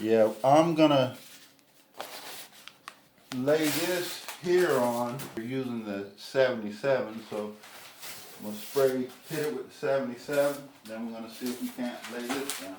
Yeah, I'm gonna lay this here on. We're using the 77, so I'm gonna hit it with the 77. Then we're gonna see if we can't lay this down.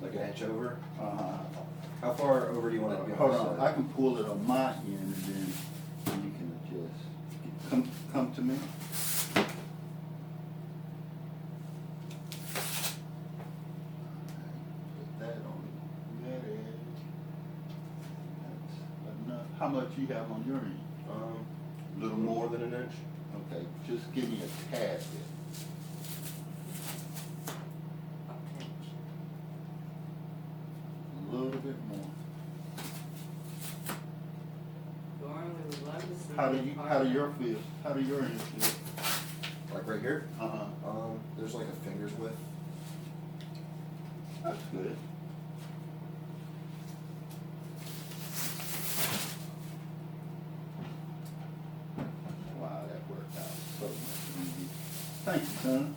Like an inch over? Uh, How far over do you want it to be on Hold this on, side? I can pull it on my end and then you can adjust. Come to me. Put that on that edge. That's enough. How much you have on your end? A little more than an inch. Okay, just give me a tad bit. A little bit more. How do your feel? How do your end feel? Like right here? Uh-huh. There's like a finger's width. That's good. Wow, that worked out so much easier. Thank you, son.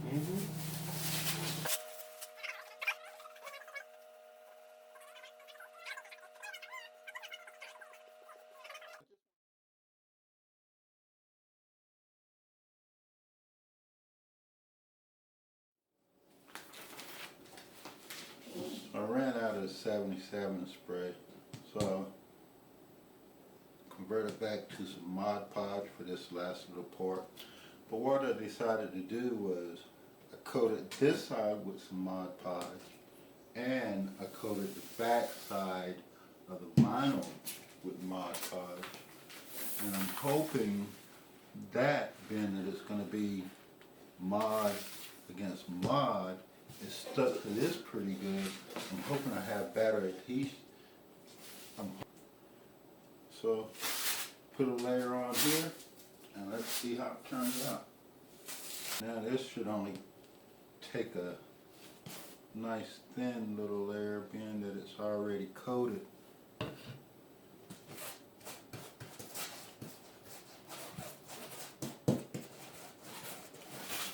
I ran out of 77 spray, so I converted back to some Mod Podge for this last little part. But what I decided to do was I coated this side with some Mod Podge and I coated the back side of the vinyl with Mod Podge. And I'm hoping that, being that it's going to be mod against mod, it's stuck to this pretty good. I'm hoping I have better adhesion. So put a layer on here and let's see how it turns out. Now this should only take a nice thin little layer, being that it's already coated. Just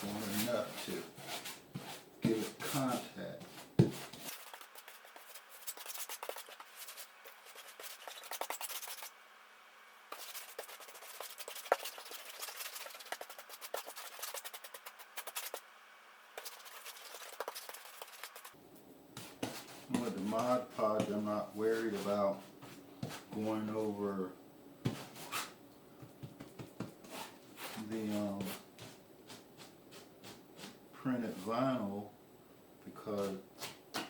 want enough to give it contact. With the Mod Podge, I'm not worried about going over the printed vinyl because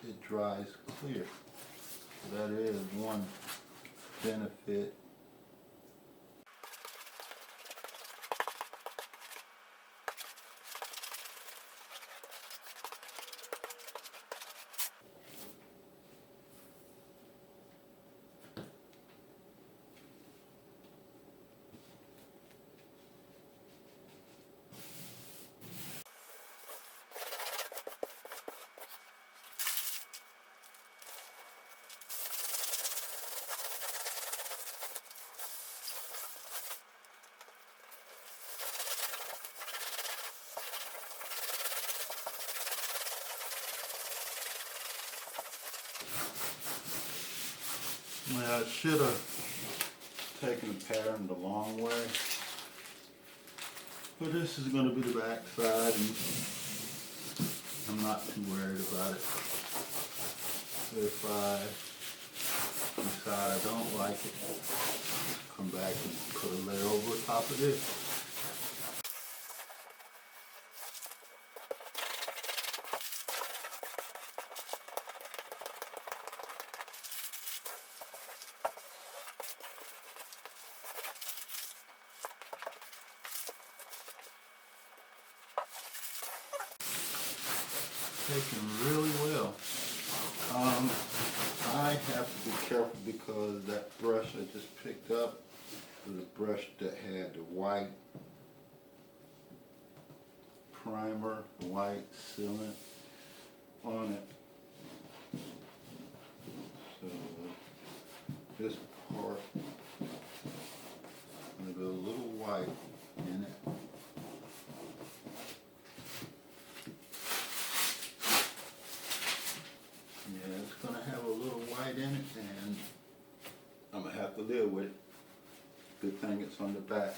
it dries clear. So that is one benefit. Well, I should have taken the pattern the long way, but this is going to be the back side and I'm not too worried about it. If I decide I don't like it, come back and put a layer over top of this. Taking really well. I have to be careful because that brush I just picked up was a brush that had the white primer, white sealant on it. So this part, I'm gonna go a little white in it. Yeah, it's gonna have a little white in it, and I'm gonna have to live with it. Good thing it's on the back.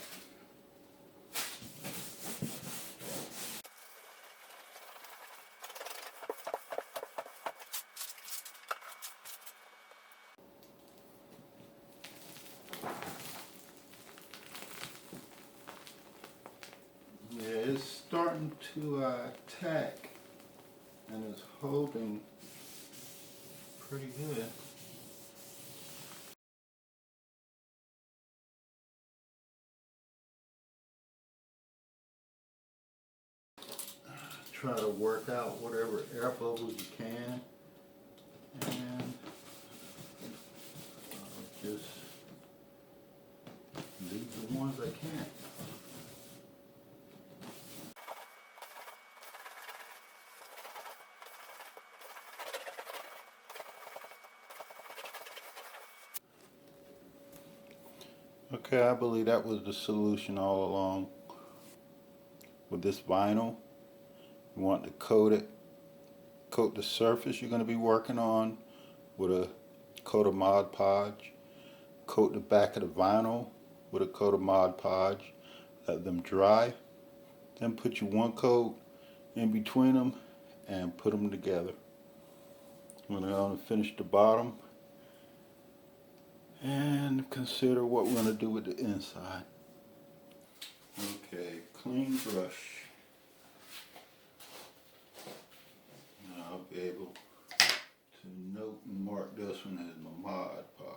Yeah, it's starting to tack, and it's holding pretty good. Try to work out whatever air bubbles you can, and just leave the ones I can't. Okay, I believe that was the solution all along. With this vinyl, you want to coat the surface you're going to be working on with a coat of Mod Podge, coat the back of the vinyl with a coat of Mod Podge, let them dry, then put your one coat in between them and put them together. I'm going to finish the bottom and consider what we're going to do with the inside. Okay, clean brush. Now I'll be able to note and mark this one as my Mod Podge.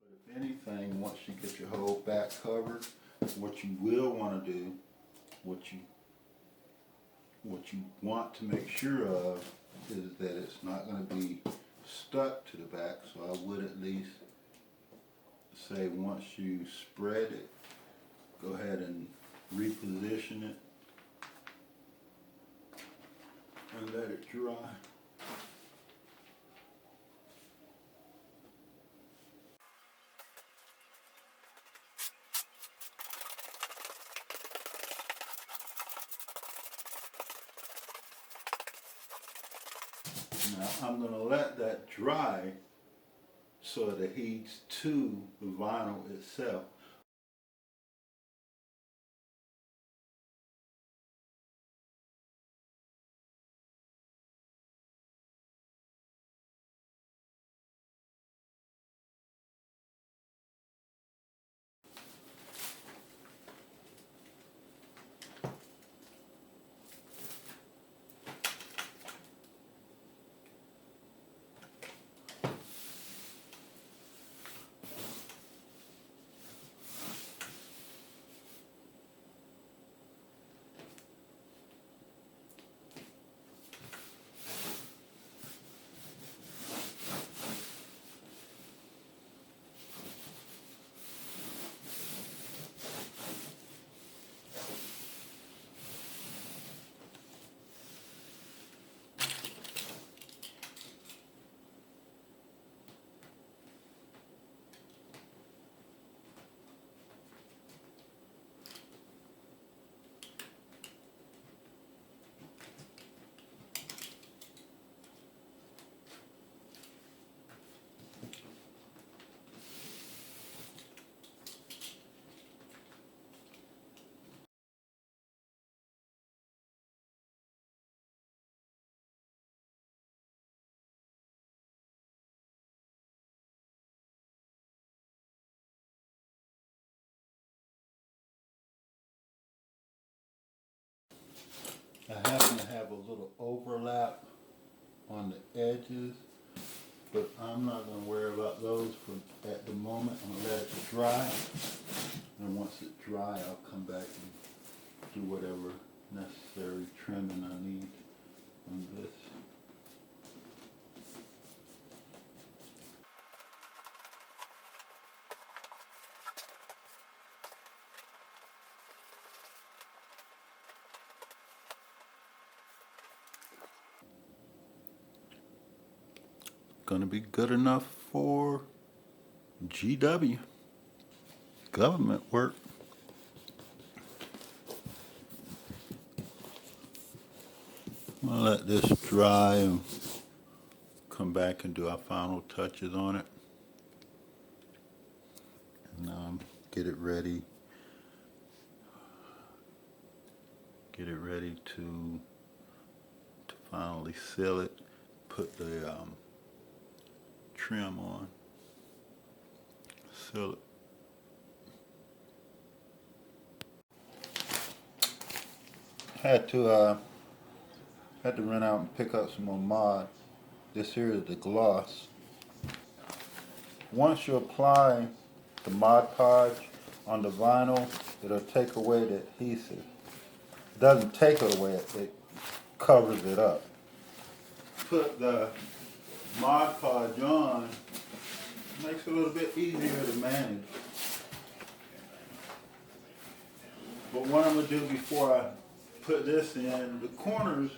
But if anything, once you get your whole back covered, what you will want to do, what you want to make sure of is that it's not going to be stuck to the back. So I would at least say once you spread it, go ahead and reposition it and let it dry. Now I'm going to let that dry so it adheres to the vinyl itself. I happen to have a little overlap on the edges, but I'm not going to worry about those for at the moment. I'm going to let it dry, and once it's dry, I'll come back and do whatever necessary trimming I need on this. Gonna be good enough for GW, government work. I'm gonna let this dry and come back and do our final touches on it. And get it ready. Get it ready to finally seal it. Put the trim on. Seal it. Had to run out and pick up some more Mod. This here is the gloss. Once you apply the Mod Podge on the vinyl, it'll take away the adhesive. It doesn't take it away, it covers it up. Put the Mod Podge on, makes it a little bit easier to manage. But what I'm going to do before I put this in, the corners,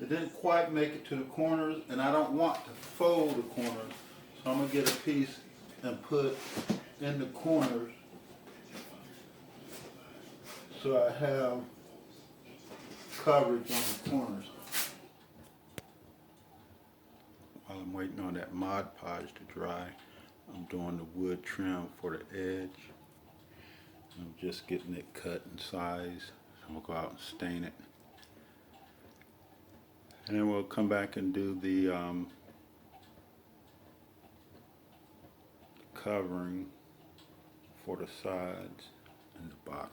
it didn't quite make it to the corners, and I don't want to fold the corners. So I'm going to get a piece and put in the corners so I have coverage on the corners. While I'm waiting on that Mod Podge to dry, I'm doing the wood trim for the edge. I'm just getting it cut in size. I'm going to go out and stain it. And then we'll come back and do the covering for the sides and the bottom.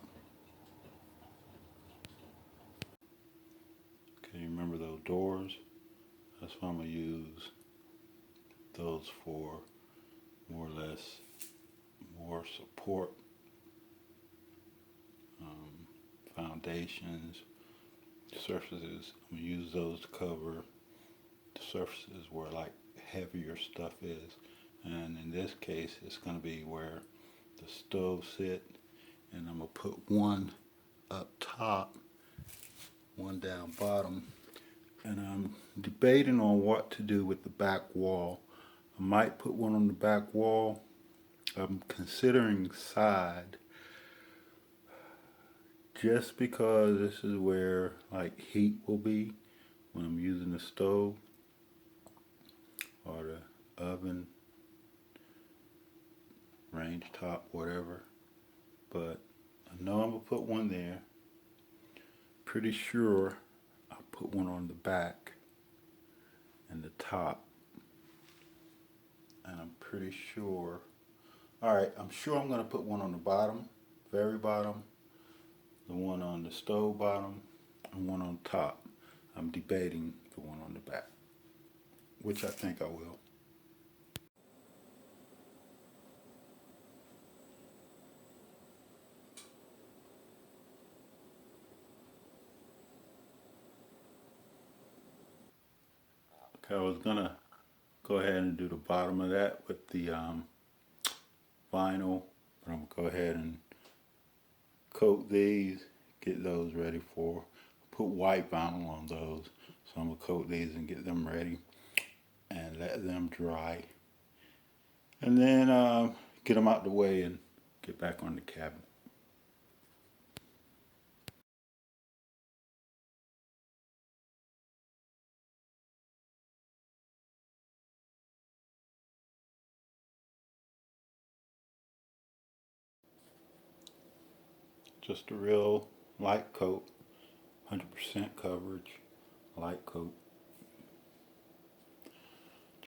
Okay, you remember those doors? That's why I'm going to use those for more or less more support, foundations, surfaces. I'm going to use those to cover the surfaces where like heavier stuff is. And in this case, it's going to be where the stove sit, and I'm going to put one up top, one down bottom. And I'm debating on what to do with the back wall. I might put one on the back wall. I'm considering side, just because this is where like heat will be when I'm using the stove or the oven, range top, whatever. But I know I'm gonna put one there. Pretty sure I'll put one on the back and the top. And I'm pretty sure, alright, I'm sure I'm gonna put one on the bottom, very bottom, the one on the stove bottom, and one on top. I'm debating the one on the back, which I think I will. Okay, I was gonna go ahead and do the bottom of that with the vinyl, but I'm gonna go ahead and coat these, get those ready for, put white vinyl on those. So I'm gonna coat these and get them ready and let them dry. And then get them out the way and get back on the cabinet. Just a real light coat, 100% coverage, light coat.